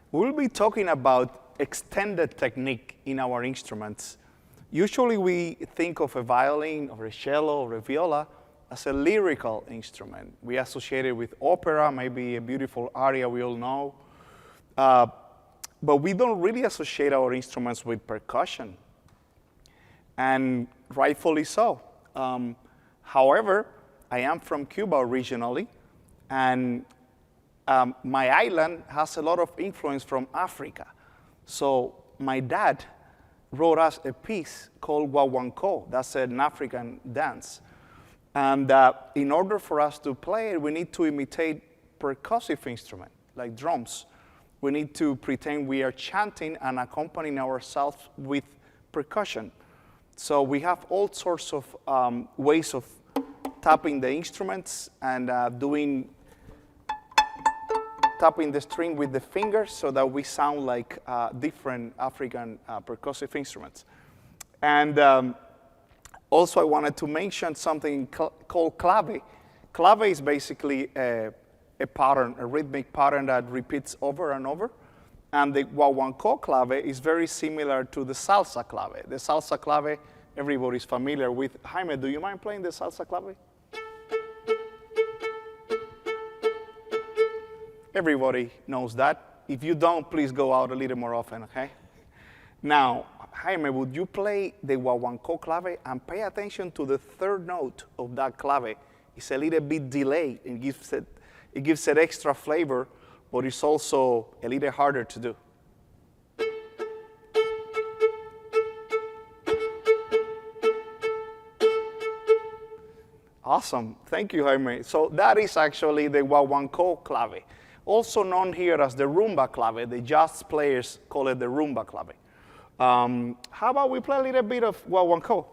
We'll be talking about extended technique in our instruments. Usually we think of a violin or a cello or a viola as a lyrical instrument. We associate it with opera, maybe a beautiful aria we all know. But we don't really associate our instruments with percussion, and rightfully so. However, I am from Cuba originally, and my island has a lot of influence from Africa. So my dad wrote us a piece called Guaguancó. That's an African dance. And in order for us to play it, we need to imitate percussive instrument, like drums. We need to pretend we are chanting and accompanying ourselves with percussion. So we have all sorts of ways of tapping the instruments and tapping the string with the fingers so that we sound like different African percussive instruments. And also I wanted to mention something called clave. Clave is basically a pattern, a rhythmic pattern that repeats over and over. And the Guaguancó clave is very similar to the salsa clave. The salsa clave, everybody's familiar with. Jaime, do you mind playing the salsa clave? Everybody knows that. If you don't, please go out a little more often, okay? Now, Jaime, would you play the Guaguancó clave and pay attention to the third note of that clave? It's a little bit delayed and it gives it extra flavor, but it's also a little harder to do. Awesome, thank you, Jaime. So that is actually the Guaguancó clave, also known here as the rumba clave. The jazz players call it the rumba clave. How about we play a little bit of Guaguancó?